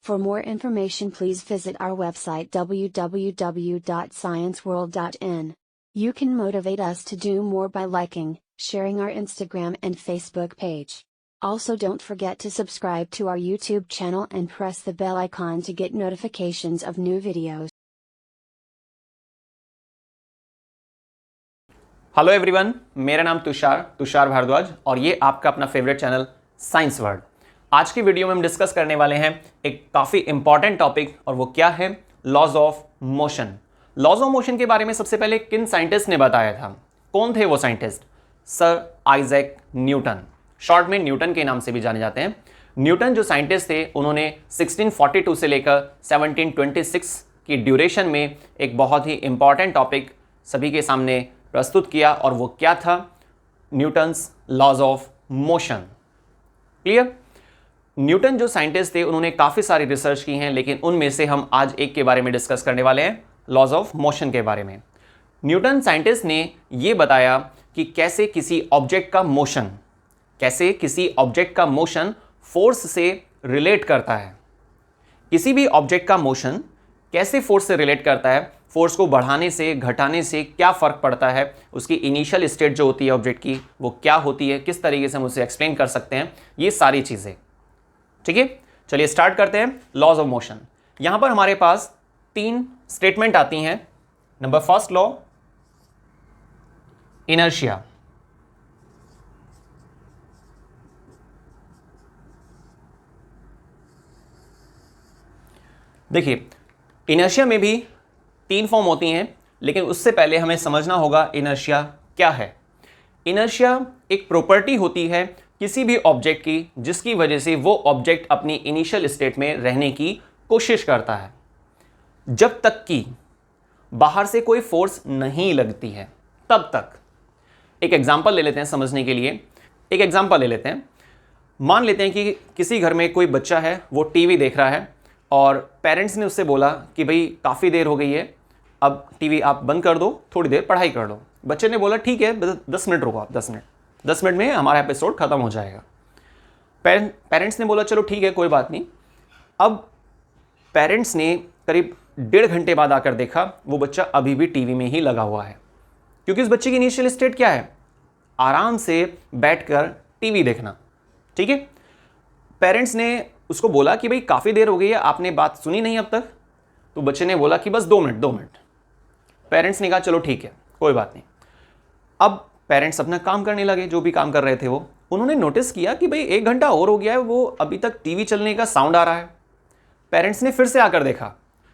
For more information, please visit our website www.scienceworld.in. You can motivate us to do more by liking, sharing our Instagram and Facebook page. Also, don't forget to subscribe to our YouTube channel and press the bell icon to get notifications of new videos. Hello everyone, मेरा नाम तुषार भारद्वाज और ये आपका अपना favourite channel science world. आज की video में हम डिस्कस करने वाले हैं एक काफ़ी इंपॉर्टेंट टॉपिक, और वो क्या है? Laws of motion. Laws of motion के बारे में सबसे पहले किन साइंटिस्ट ने बताया था? कौन थे वो scientist? Sir Isaac Newton, short में न्यूटन के नाम से भी जाने जाते हैं। न्यूटन जो साइंटिस्ट थे, उन्होंने 1642 से लेकर 1726 की ड्यूरेशन में एक बहुत ही इंपॉर्टेंट टॉपिक सभी के सामने प्रस्तुत किया, और वो क्या था? Newton's laws of motion. Clear? Newton जो साइंटिस्ट थे, उन्होंने काफ़ी सारी रिसर्च की हैं, लेकिन उनमें से हम आज एक के बारे में डिस्कस करने वाले हैं, लॉज ऑफ मोशन के बारे में। न्यूटन साइंटिस्ट ने ये बताया कि कैसे किसी ऑब्जेक्ट का मोशन फोर्स से रिलेट करता है। किसी भी ऑब्जेक्ट का मोशन कैसे फोर्स से रिलेट करता है, फोर्स को बढ़ाने से घटाने से क्या फ़र्क पड़ता है, उसकी इनिशियल स्टेट जो होती है ऑब्जेक्ट की वो क्या होती है, किस तरीके से हम उसे एक्सप्लेन कर सकते हैं, ये सारी चीज़ें। ठीक है, चलिए स्टार्ट करते हैं लॉज ऑफ मोशन। यहां पर हमारे पास 3 स्टेटमेंट आती हैं। Number first law, inertia. देखिए, इनर्शिया में भी 3 फॉर्म होती हैं, लेकिन उससे पहले हमें समझना होगा इनर्शिया क्या है। इनर्शिया एक प्रॉपर्टी होती है किसी भी ऑब्जेक्ट की, जिसकी वजह से वो ऑब्जेक्ट अपनी इनिशियल स्टेट में रहने की कोशिश करता है जब तक कि बाहर से कोई फोर्स नहीं लगती है, तब तक। एक एग्जांपल ले लेते हैं समझने के लिए। एक एग्जांपल ले लेते हैं। मान लेते हैं कि किसी घर में कोई बच्चा है, वो टीवी देख रहा है, और पेरेंट्स ने उससे बोला कि भाई काफ़ी देर हो गई है, अब टीवी आप बंद कर दो, थोड़ी देर पढ़ाई कर लो। बच्चे ने बोला ठीक है, 10 मिनट रुको आप, 10 मिनट में हमारा एपिसोड खत्म हो जाएगा। पेरेंट्स ने बोला चलो ठीक है, कोई बात नहीं। अब पेरेंट्स ने करीब 1.5 घंटे बाद आकर देखा वो बच्चा अभी भी टीवी में ही लगा हुआ है, क्योंकि उस बच्चे की इनिशियल स्टेट क्या है? आराम से बैठकर टीवी देखना। ठीक है, पेरेंट्स ने उसको बोला कि भाई काफ़ी देर हो गई है, आपने बात सुनी नहीं अब तक। तो बच्चे ने बोला कि बस 2 मिनट। पेरेंट्स ने कहा चलो ठीक है, कोई बात नहीं। अब पेरेंट्स अपना काम करने लगे, जो भी काम कर रहे थे वो। उन्होंने नोटिस किया कि भाई 1 घंटा और हो गया है, वो अभी तक टीवी चलने का साउंड आ रहा है। पेरेंट्स ने फिर से आकर देखा,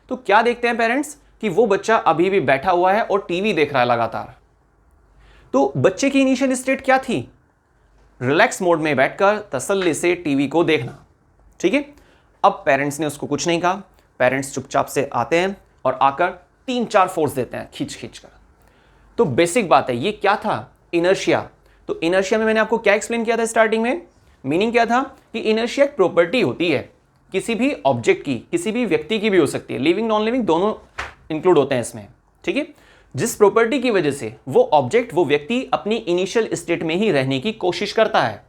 तो क्या देखते हैं पेरेंट्स कि वो बच्चा अभी भी बैठा हुआ है और टीवी देख रहा है लगातार। तो बच्चे की इनिशियल स्टेट क्या थी? रिलैक्स मोड में बैठकर तसल्ली से टीवी को देखना। ठीक है, अब पेरेंट्स ने उसको कुछ नहीं कहा। पेरेंट्स चुपचाप से आते हैं और आकर 3-4 फोर्स देते हैं खींच कर। तो बेसिक बात है, ये क्या था? इनर्शिया। तो इनर्शिया में मैंने आपको क्या एक्सप्लेन किया था स्टार्टिंग में? मीनिंग क्या था कि इनर्शिया एक प्रॉपर्टी होती है किसी भी ऑब्जेक्ट की, किसी भी व्यक्ति की भी हो सकती है, लिविंग नॉन लिविंग दोनों इंक्लूड होते हैं इसमें। ठीक है, जिस प्रॉपर्टी की वजह से वो ऑब्जेक्ट, वो व्यक्ति अपनी इनिशियल स्टेट में ही रहने की कोशिश करता है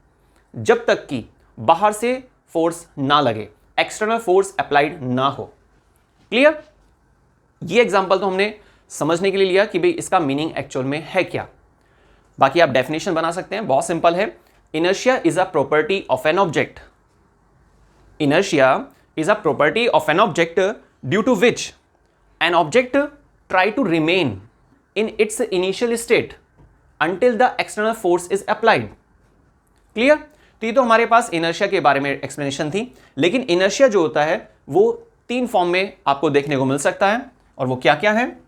जब तक कि बाहर से फोर्स ना लगे, एक्सटर्नल फोर्स अप्लाइड ना हो। क्लियर? ये एग्जांपल तो हमने समझने के लिए लिया कि भाई इसका मीनिंग एक्चुअल में है क्या। बाकी आप डेफिनेशन बना सकते हैं, बहुत सिंपल है। Inertia is a property of an object. Inertia is a property of an object due to which an object try to remain in its initial state until the external force is applied. Clear? तो ये तो हमारे पास inertia के बारे में explanation थी, लेकिन इनर्शिया जो होता है वो 3 फॉर्म में आपको देखने को मिल सकता है, और वो क्या क्या है?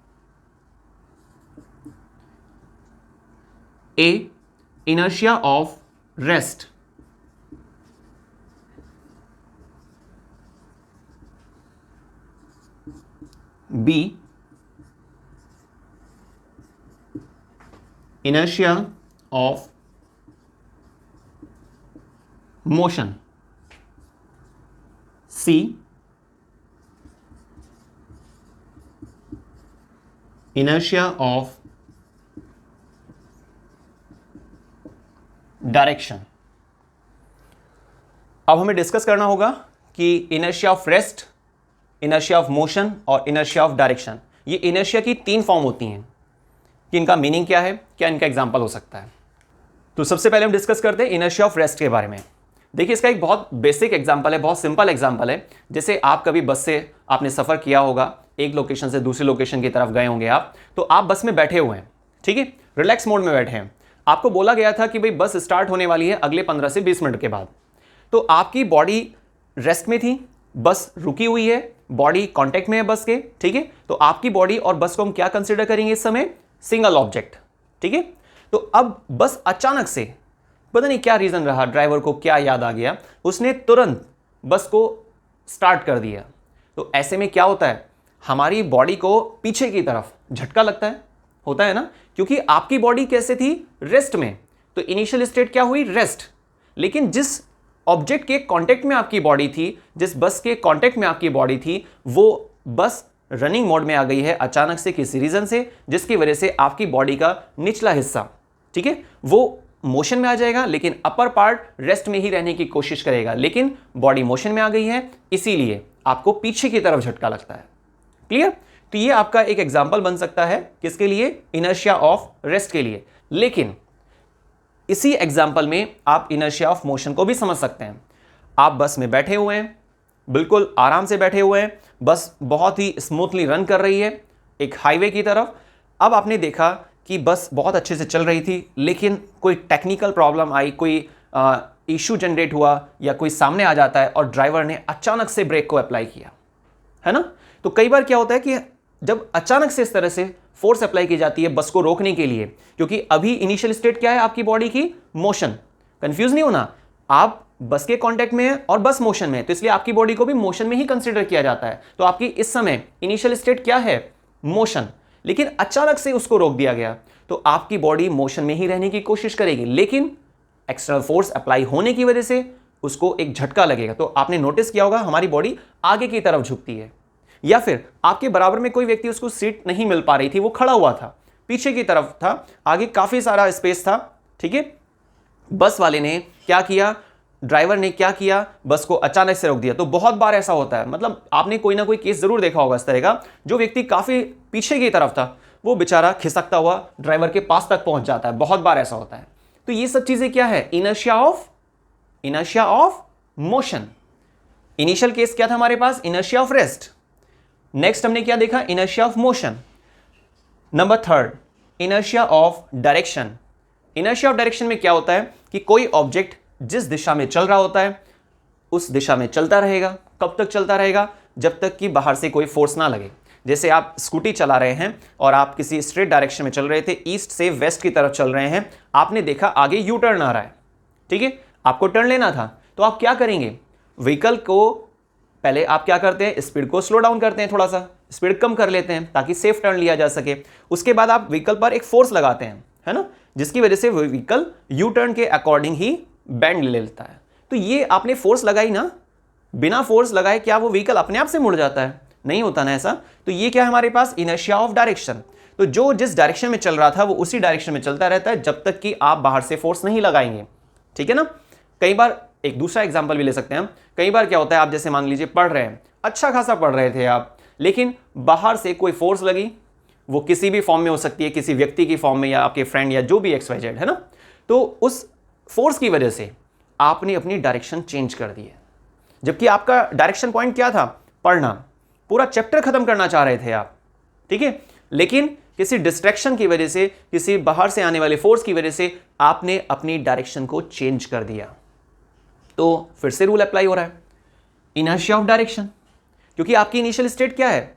A, inertia of rest. B, inertia of motion. C, inertia of direction. अब हमें डिस्कस करना होगा कि inertia of rest inertia of motion और इनर्शिया ऑफ डायरेक्शन। ये इनर्शिया की 3 फॉर्म होती हैं कि इनका मीनिंग क्या है, क्या इनका एग्जाम्पल हो सकता है। तो सबसे पहले हम डिस्कस करते हैं इनर्शिया ऑफ रेस्ट के बारे में। देखिए, इसका एक बहुत बेसिक एग्जाम्पल है, बहुत सिंपल एग्जाम्पल है। जैसे आप कभी बस से आपने सफ़र किया होगा, एक लोकेशन से दूसरी लोकेशन की तरफ गए होंगे आप, तो आप बस में बैठे हुए हैं, ठीक है, रिलैक्स मोड में बैठे हैं। आपको बोला गया था कि भाई बस स्टार्ट होने वाली है अगले 15 से 20 मिनट के बाद। तो आपकी बॉडी रेस्ट में थी, बस रुकी हुई है, बॉडी कांटेक्ट में है बस के, ठीक है। तो आपकी बॉडी और बस को हम क्या कंसिडर करेंगे इस समय? सिंगल ऑब्जेक्ट, ठीक है। तो अब बस अचानक से पता नहीं क्या रीजन रहा, ड्राइवर को क्या याद आ गया, उसने तुरंत बस को स्टार्ट कर दिया। तो ऐसे में क्या होता है, हमारी बॉडी को पीछे की तरफ झटका लगता है, होता है ना, क्योंकि आपकी बॉडी कैसे थी? रेस्ट में। तो इनिशियल स्टेट क्या हुई? रेस्ट। लेकिन जिस ऑब्जेक्ट के कांटेक्ट में आपकी बॉडी थी, जिस बस के कांटेक्ट में आपकी बॉडी थी, वो बस रनिंग मोड में आ गई है अचानक से किसी रीजन से, जिसकी वजह से आपकी बॉडी का निचला हिस्सा, ठीक है, वो मोशन में आ जाएगा, लेकिन अपर पार्ट रेस्ट में ही रहने की कोशिश करेगा, लेकिन बॉडी मोशन में आ गई है, इसीलिए आपको पीछे की तरफ झटका लगता है। क्लियर? तो ये आपका एक एग्जांपल बन सकता है, किसके लिए? इनर्शिया ऑफ रेस्ट के लिए। लेकिन इसी एग्जांपल में आप इनर्शिया ऑफ मोशन को भी समझ सकते हैं। आप बस में बैठे हुए हैं, बिल्कुल आराम से बैठे हुए हैं, बस बहुत ही स्मूथली रन कर रही है एक हाईवे की तरफ। अब आपने देखा कि बस बहुत अच्छे से चल रही थी, लेकिन कोई टेक्निकल प्रॉब्लम आई, कोई इशू जनरेट हुआ, या कोई सामने आ जाता है और ड्राइवर ने अचानक से ब्रेक को अप्लाई किया, है ना। तो कई बार क्या होता है कि जब अचानक से इस तरह से फोर्स अप्लाई की जाती है बस को रोकने के लिए, क्योंकि अभी इनिशियल स्टेट क्या है आपकी बॉडी की? मोशन। कंफ्यूज नहीं होना, आप बस के कांटेक्ट में है और बस मोशन में है, तो इसलिए आपकी बॉडी को भी मोशन में ही कंसीडर किया जाता है। तो आपकी इस समय इनिशियल स्टेट क्या है? मोशन। लेकिन अचानक से उसको रोक दिया गया, तो आपकी बॉडी मोशन में ही रहने की कोशिश करेगी, लेकिन एक्सटर्नल फोर्स अप्लाई होने की वजह से उसको एक झटका लगेगा। तो आपने नोटिस किया होगा हमारी बॉडी आगे की तरफ झुकती है, या फिर आपके बराबर में कोई व्यक्ति, उसको सीट नहीं मिल पा रही थी, वो खड़ा हुआ था, पीछे की तरफ था, आगे काफी सारा स्पेस था, ठीक है। बस वाले ने क्या किया, ड्राइवर ने क्या किया, बस को अचानक से रोक दिया। तो बहुत बार ऐसा होता है, मतलब आपने कोई ना कोई केस जरूर देखा होगा इस तरह का, जो व्यक्ति काफी पीछे की तरफ था, वो बेचारा खिसकता हुआ ड्राइवर के पास तक पहुंच जाता है। बहुत बार ऐसा होता है। तो ये सब चीजें क्या है? Inertia of motion. Initial case क्या था हमारे पास? Inertia of rest. नेक्स्ट हमने क्या देखा? Inertia of motion. Number 3, inertia of direction. Inertia of direction में क्या होता है कि कोई ऑब्जेक्ट जिस दिशा में चल रहा होता है उस दिशा में चलता रहेगा। कब तक चलता रहेगा? जब तक कि बाहर से कोई फोर्स ना लगे। जैसे आप स्कूटी चला रहे हैं और आप किसी स्ट्रेट डायरेक्शन में चल रहे थे, ईस्ट से वेस्ट की तरफ चल रहे हैं, आपने देखा आगे यू टर्न आ रहा है, ठीक है, आपको टर्न लेना था, तो आप क्या करेंगे? व्हीकल को पहले आप क्या करते हैं? स्पीड को स्लो डाउन करते हैं, थोड़ा सा स्पीड कम कर लेते हैं ताकि सेफ टर्न लिया जा सके। उसके बाद आप व्हीकल पर एक फोर्स लगाते हैं, है ना, जिसकी वजह से व्हीकल यू टर्न के अकॉर्डिंग ही बैंड ले लेता है। तो ये आपने फोर्स लगाई ना, बिना फोर्स लगाए क्या वो व्हीकल अपने आप से मुड़ जाता है? नहीं होता ना ऐसा। तो ये क्या है हमारे पास? Inertia of direction. तो जो जिस डायरेक्शन में चल रहा था वो उसी डायरेक्शन में चलता रहता है जब तक कि आप बाहर से फोर्स नहीं लगाएंगे, ठीक है ना। कई बार एक दूसरा एग्जांपल भी ले सकते हैं हम। कई बार क्या होता है, आप जैसे मान लीजिए पढ़ रहे हैं, अच्छा खासा पढ़ रहे थे आप, लेकिन बाहर से कोई फोर्स लगी, वो किसी भी फॉर्म में हो सकती है, किसी व्यक्ति की फॉर्म में या आपके फ्रेंड या जो भी XYZ, है ना। तो उस फोर्स की वजह से आपने अपनी डायरेक्शन चेंज कर दी है, जबकि आपका डायरेक्शन पॉइंट क्या था? पढ़ना, पूरा चैप्टर खत्म करना चाह रहे थे आप, ठीक है, लेकिन किसी डिस्ट्रैक्शन की वजह से, किसी बाहर से आने वाले फोर्स की वजह से आपने अपनी डायरेक्शन को चेंज कर दिया। तो फिर से रूल अप्लाई हो रहा है, इनर्शिया ऑफ डायरेक्शन। क्योंकि आपकी इनिशियल स्टेट क्या है?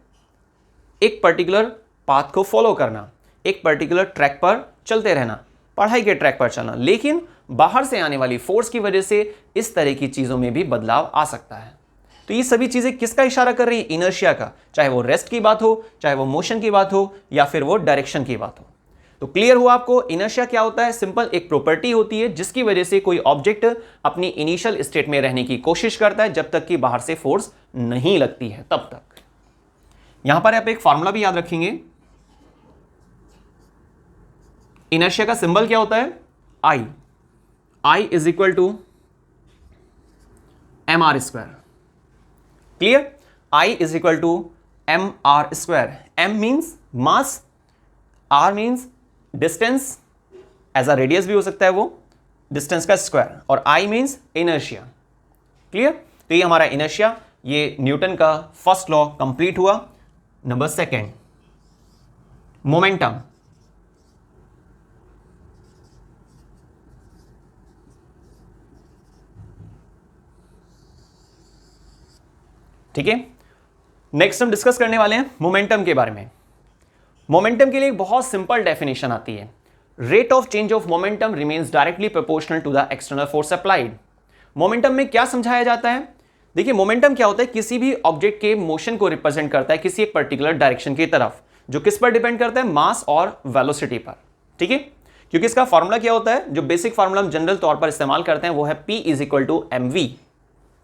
एक पर्टिकुलर पाथ को फॉलो करना, एक पर्टिकुलर ट्रैक पर चलते रहना, पढ़ाई के ट्रैक पर चलना, लेकिन बाहर से आने वाली फोर्स की वजह से इस तरह की चीजों में भी बदलाव आ सकता है। तो ये सभी चीजें किसका इशारा कर रही है? इनर्शिया का। चाहे वो रेस्ट की बात हो, चाहे वो मोशन की बात हो, या फिर वो डायरेक्शन की बात हो। तो क्लियर हुआ आपको इनर्शिया क्या होता है? सिंपल एक प्रॉपर्टी होती है जिसकी वजह से कोई ऑब्जेक्ट अपनी इनिशियल स्टेट में रहने की कोशिश करता है जब तक कि बाहर से फोर्स नहीं लगती है, तब तक। यहां पर आप एक फॉर्मूला भी याद रखेंगे। इनर्शिया का सिंबल क्या होता है? I is equal to mr²। Clear? I is equal to M R square. M means mass, R means distance, as a radius भी हो सकता है वो, डिस्टेंस का स्क्वायर, और आई मीन्स इनर्शिया. क्लियर? तो ये हमारा इनर्शिया, ये न्यूटन का फर्स्ट लॉ कंप्लीट हुआ. Number second, momentum. ठीक है, नेक्स्ट हम डिस्कस करने वाले हैं मोमेंटम के बारे में. मोमेंटम के लिए एक बहुत सिंपल डेफिनेशन आती है. Rate of change of momentum remains directly proportional to the external force applied. Momentum में क्या समझाया जाता है? देखिए, मोमेंटम क्या होता है? किसी भी ऑब्जेक्ट के मोशन को रिप्रेजेंट करता है किसी एक पर्टिकुलर डायरेक्शन की तरफ, जो किस पर डिपेंड करता है? मास और वेलोसिटी पर. ठीक है, क्योंकि इसका फॉर्मूला क्या होता है? जो बेसिक फॉर्मूला हम जनरल तौर पर इस्तेमाल करते हैं वो है P is equal to M V.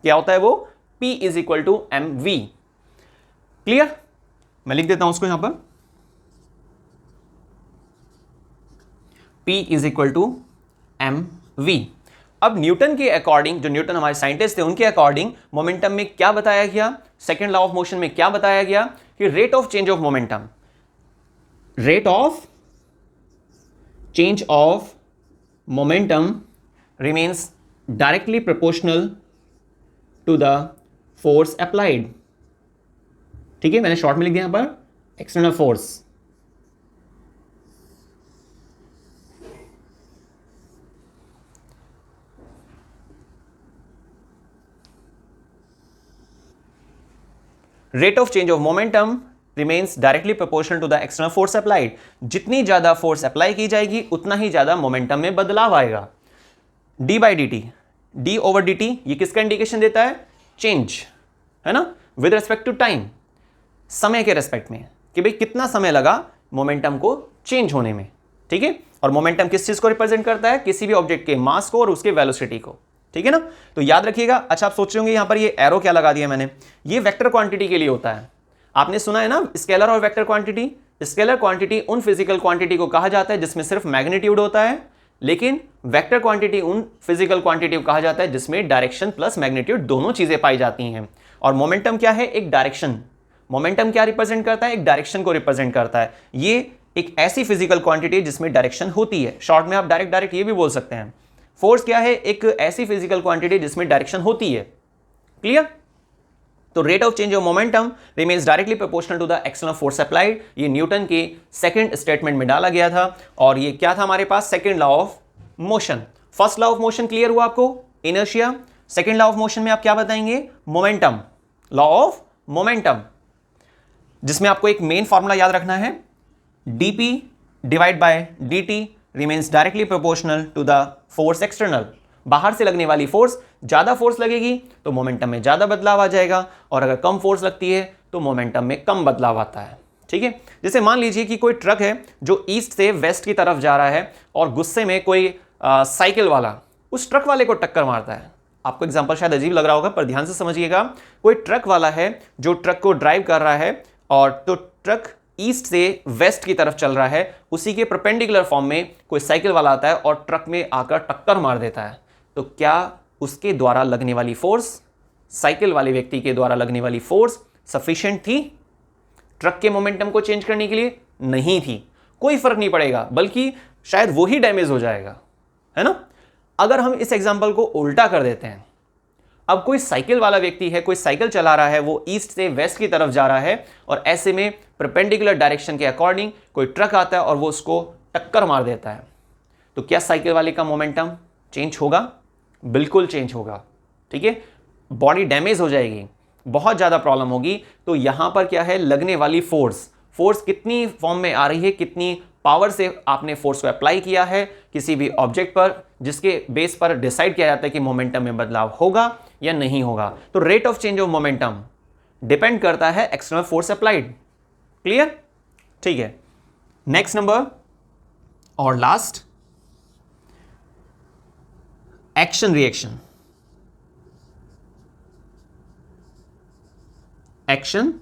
क्या होता है वो? P is equal to M V. Clear? मैं लिख देता हूं उसको यहां पर. P is equal to M V. अब न्यूटन के अकॉर्डिंग, जो न्यूटन हमारे साइंटिस्ट थे उनके अकॉर्डिंग मोमेंटम में क्या बताया गया? सेकेंड लॉ ऑफ मोशन में क्या बताया गया? कि rate of change of momentum, rate of change of momentum remains directly proportional to the force applied. ठीक है, मैंने शॉर्ट में लिख दिया यहां पर external force. Rate of change of momentum remains directly proportional to the external force applied. जितनी ज्यादा फोर्स अप्लाई की जाएगी उतना ही ज्यादा मोमेंटम में बदलाव आएगा. D by D T, D over D T, ये किसका इंडिकेशन देता है? चेंज, है ना, विद रेस्पेक्ट टू टाइम, समय के रेस्पेक्ट में, कि भाई कितना समय लगा मोमेंटम को चेंज होने में. ठीक है, और मोमेंटम किस चीज को रिप्रेजेंट करता है? किसी भी ऑब्जेक्ट के मास को और उसके वेलोसिटी को. ठीक है ना, तो याद रखिएगा. अच्छा, आप सोच रहे होंगे यहां पर ये एरो क्या लगा दिया मैंने? ये वेक्टर क्वांटिटी के लिए होता है. आपने सुना है ना स्केलर और वेक्टर क्वांटिटी. स्केलर क्वांटिटी उन फिजिकल क्वांटिटी को कहा जाता है जिसमें सिर्फ मैग्नीट्यूड होता है, लेकिन वेक्टर क्वांटिटी उन फिजिकल क्वांटिटी को कहा जाता है जिसमें डायरेक्शन प्लस मैग्नीट्यूड दोनों चीजें पाई जाती हैं. और मोमेंटम क्या है? एक डायरेक्शन. मोमेंटम क्या रिप्रेजेंट करता है? एक डायरेक्शन को रिप्रेजेंट करता है. ये एक ऐसी फिजिकल क्वांटिटी जिसमें डायरेक्शन होती है. शॉर्ट में आप डायरेक्ट ये भी बोल सकते हैं. फोर्स क्या है? एक ऐसी फिजिकल क्वांटिटी जिसमें डायरेक्शन होती है. क्लियर? तो rate of change of momentum remains directly proportional to the external force applied. ये न्यूटन के सेकंड स्टेटमेंट में डाला गया था. और ये क्या था हमारे पास? Second law of motion. First law of motion clear हुआ आपको? Inertia. Second law of motion में आप क्या बताएंगे? मोमेंटम, लॉ ऑफ मोमेंटम, जिसमें आपको एक मेन फॉर्मूला याद रखना है. dp divide by dt remains directly proportional to the force external. बाहर से लगने वाली फोर्स, ज्यादा फोर्स लगेगी तो मोमेंटम में ज्यादा बदलाव आ जाएगा, और अगर कम फोर्स लगती है तो मोमेंटम में कम बदलाव आता है. ठीक है, जैसे मान लीजिए कि कोई ट्रक है जो ईस्ट से वेस्ट की तरफ जा रहा है और गुस्से में कोई साइकिल वाला उस ट्रक वाले को टक्कर मारता है. आपको एग्जांपल शायद अजीब लग रहा होगा पर ध्यान से समझिएगा. कोई ट्रक वाला है जो ट्रक को ड्राइव कर रहा है और तो ट्रक ईस्ट से वेस्ट की तरफ चल रहा है, उसी के परपेंडिकुलर फॉर्म में कोई साइकिल वाला आता है और ट्रक में आकर टक्कर मार देता है. तो क्या उसके द्वारा लगने वाली फोर्स, साइकिल वाले व्यक्ति के द्वारा लगने वाली फोर्स सफिशिएंट थी ट्रक के मोमेंटम को चेंज करने के लिए? नहीं थी. कोई फर्क नहीं पड़ेगा, बल्कि शायद वो ही डैमेज हो जाएगा, है ना. अगर हम इस एग्जाम्पल को उल्टा कर देते हैं, अब कोई साइकिल वाला व्यक्ति है, कोई साइकिल चला रहा है, वो ईस्ट से वेस्ट की तरफ जा रहा है और ऐसे में परपेंडिकुलर डायरेक्शन के अकॉर्डिंग कोई ट्रक आता है और वो उसको टक्कर मार देता है. तो क्या साइकिल वाले का मोमेंटम चेंज होगा? बिल्कुल चेंज होगा. ठीक है, बॉडी डैमेज हो जाएगी, बहुत ज्यादा प्रॉब्लम होगी. तो यहां पर क्या है? लगने वाली फोर्स, फोर्स कितनी फॉर्म में आ रही है, कितनी पावर से आपने फोर्स को अप्लाई किया है किसी भी ऑब्जेक्ट पर, जिसके बेस पर डिसाइड किया जाता है कि मोमेंटम में बदलाव होगा या नहीं होगा. तो rate of change of momentum depend करता है एक्सटर्नल फोर्स अप्लाइड. क्लियर? ठीक है, नेक्स्ट नंबर और last, action reaction. Action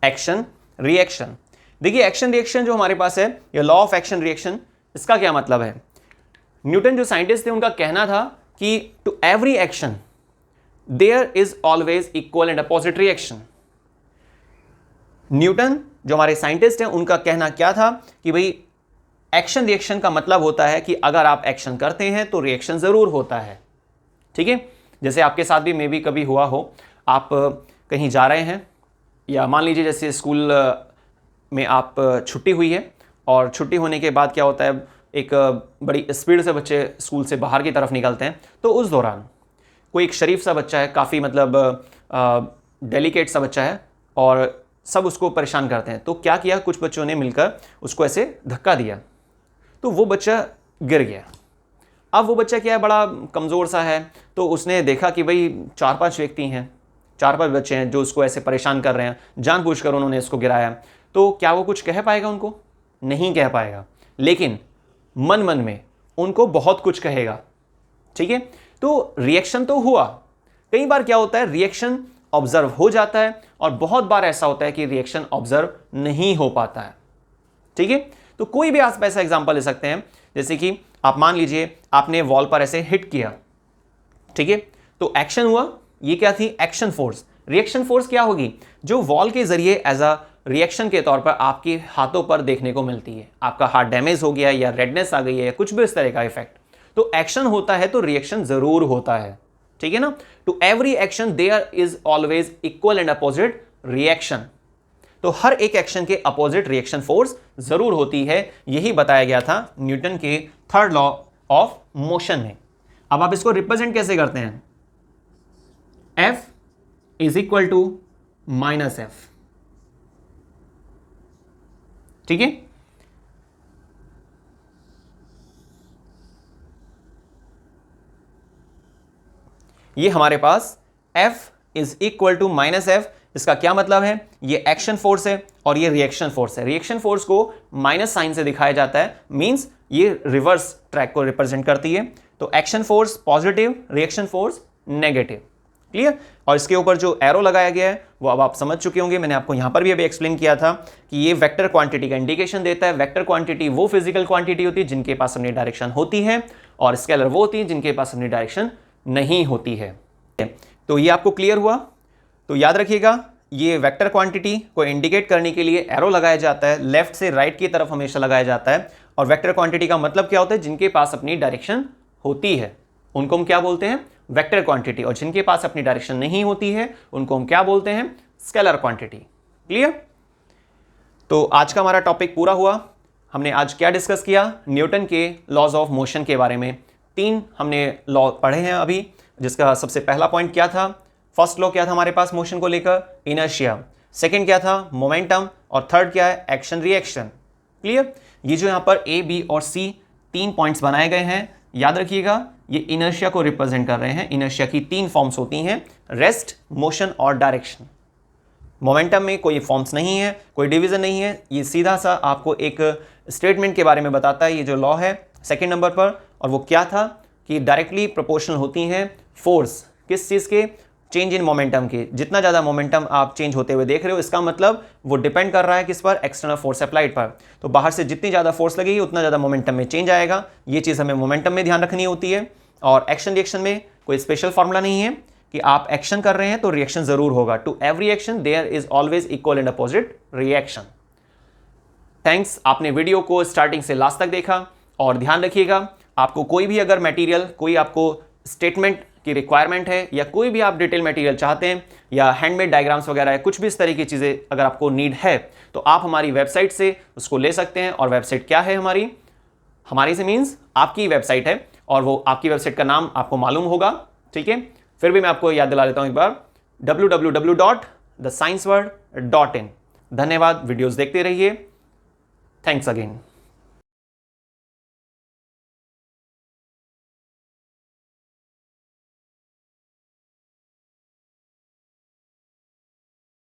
action reaction. देखिए एक्शन रिएक्शन जो हमारे पास है, ये लॉ ऑफ एक्शन रिएक्शन, इसका क्या मतलब है? न्यूटन जो साइंटिस्ट थे उनका कहना था कि to every action there is always equal and opposite reaction. Newton जो हमारे साइंटिस्ट हैं उनका कहना क्या था कि भाई एक्शन रिएक्शन का मतलब होता है कि अगर आप एक्शन करते हैं तो रिएक्शन जरूर होता है। ठीक है, जैसे आपके साथ भी मे भी कभी हुआ हो, आप कहीं जा रहे हैं या मान लीजिए जैसे स्कूल में आप छुट्टी हुई है और छुट्टी होने के बाद क्या होता है, एक बड़ी स्पीड से बच्चे स्कूल से बाहर की तरफ निकलते हैं। तो उस दौरान कोई एक शरीफ सा बच्चा है, काफ़ी मतलब डेलिकेट सा बच्चा है और सब उसको परेशान करते हैं। तो क्या किया, कुछ बच्चों ने मिलकर उसको ऐसे धक्का दिया, तो वो बच्चा गिर गया। अब वो बच्चा क्या है, बड़ा कमज़ोर सा है, तो उसने देखा कि भाई 4-5 व्यक्ति हैं, 4-5 बच्चे हैं जो उसको ऐसे परेशान कर रहे हैं, जानबूझकर उन्होंने इसको गिराया। तो क्या वो कुछ कह पाएगा उनको? नहीं कह पाएगा, लेकिन मन मन में उनको बहुत कुछ कहेगा। ठीक है, तो रिएक्शन तो हुआ। कई बार क्या होता है, रिएक्शन ऑब्जर्व हो जाता है और बहुत बार ऐसा होता है कि रिएक्शन ऑब्जर्व नहीं हो पाता है। ठीक है, तो कोई भी आप ऐसा एग्जांपल ले सकते हैं, जैसे कि आप मान लीजिए आपने वॉल पर ऐसे हिट किया। ठीक है, तो एक्शन हुआ, ये क्या थी, एक्शन फोर्स। रिएक्शन फोर्स क्या होगी, जो वॉल के जरिए एज अ रिएक्शन के तौर पर आपके हाथों पर देखने को मिलती है। आपका हाथ डैमेज हो गया या रेडनेस आ गई है या कुछ भी इस तरह का इफेक्ट, तो एक्शन होता है तो रिएक्शन जरूर होता है। ठीक है ना, to every action there is always equal and opposite reaction. तो हर एक एक्शन के अपोजिट रिएक्शन फोर्स जरूर होती है। यही बताया गया था न्यूटन के थर्ड लॉ ऑफ मोशन में। अब आप इसको रिप्रेजेंट कैसे करते हैं, F is equal to minus F. ठीक है, ये हमारे पास F is equal to minus F. इसका क्या मतलब है, ये एक्शन फोर्स है और ये रिएक्शन फोर्स है। रिएक्शन फोर्स को माइनस साइन से दिखाया जाता है, मींस ये रिवर्स ट्रैक को रिप्रेजेंट करती है। तो action force positive, reaction force negative. Clear? और इसके ऊपर जो एरो लगाया गया है वो अब आप समझ चुके होंगे। मैंने आपको यहां पर भी अभी एक्सप्लेन किया था कि ये वेक्टर क्वांटिटी का इंडिकेशन देता है। वेक्टर क्वांटिटी वो फिजिकल क्वांटिटी होती है जिनके पास अपनी डायरेक्शन होती है, और स्केलर वो होती है जिनके पास अपनी डायरेक्शन नहीं होती है। तो ये आपको क्लियर हुआ? तो याद रखिएगा, ये वेक्टर क्वांटिटी को इंडिकेट करने के लिए एरो लगाया जाता है, लेफ्ट से राइट की तरफ हमेशा लगाया जाता है। और वेक्टर क्वांटिटी का मतलब क्या होता है, जिनके पास अपनी डायरेक्शन होती है उनको हम क्या बोलते हैं, वेक्टर क्वांटिटी। और जिनके पास अपनी डायरेक्शन नहीं होती है उनको हम क्या बोलते हैं, स्केलर क्वांटिटी। क्लियर? तो आज का हमारा टॉपिक पूरा हुआ। हमने आज क्या डिस्कस किया, न्यूटन के लॉज ऑफ मोशन के बारे में 3 हमने लॉ पढ़े हैं अभी, जिसका सबसे पहला पॉइंट क्या था, फर्स्ट लॉ क्या था हमारे पास मोशन को लेकर, इनर्शिया। सेकंड क्या था, मोमेंटम। और थर्ड क्या है, एक्शन रिएक्शन। क्लियर? ये जो यहाँ पर A, B और C 3 पॉइंट्स बनाए गए हैं, याद रखिएगा ये इनर्शिया को रिप्रेजेंट कर रहे हैं। इनर्शिया की 3 फॉर्म्स होती हैं, रेस्ट, मोशन और डायरेक्शन। मोमेंटम में कोई फॉर्म्स नहीं है, कोई डिवीजन नहीं है, ये सीधा सा आपको एक स्टेटमेंट के बारे में बताता है, ये जो लॉ है सेकंड नंबर पर। और वो क्या था कि डायरेक्टली प्रोपोर्शनल होती हैं फोर्स, किस चीज़ के, चेंज इन मोमेंटम के। जितना ज़्यादा मोमेंटम आप चेंज होते हुए देख रहे हो, इसका मतलब वो डिपेंड कर रहा है किस पर, एक्सटर्नल फोर्स अप्लाइड पर। तो बाहर से जितनी ज़्यादा फोर्स लगेगी उतना ज़्यादा मोमेंटम में चेंज आएगा। ये चीज़ हमें मोमेंटम में ध्यान रखनी होती है। और एक्शन रिएक्शन में कोई स्पेशल फॉर्मूला नहीं है कि आप एक्शन कर रहे हैं तो रिएक्शन जरूर होगा। To every action there is always equal and opposite reaction. Thanks, आपने वीडियो को स्टार्टिंग से लास्ट तक देखा। और ध्यान रखिएगा, आपको कोई भी अगर मटेरियल, कोई आपको स्टेटमेंट की रिक्वायरमेंट है या कोई भी आप डिटेल मटेरियल चाहते हैं या हैंडमेड डायग्राम्स वगैरह है, कुछ भी इस तरह की चीज़ें अगर आपको नीड है तो आप हमारी वेबसाइट से उसको ले सकते हैं। और वेबसाइट क्या है हमारी से मीन्स आपकी वेबसाइट है, और वो आपकी वेबसाइट का नाम आपको मालूम होगा। ठीक है, फिर भी मैं आपको याद दिला देता हूं एक बार, www.thescienceworld.in। धन्यवाद, वीडियोस देखते रहिए। Thanks again.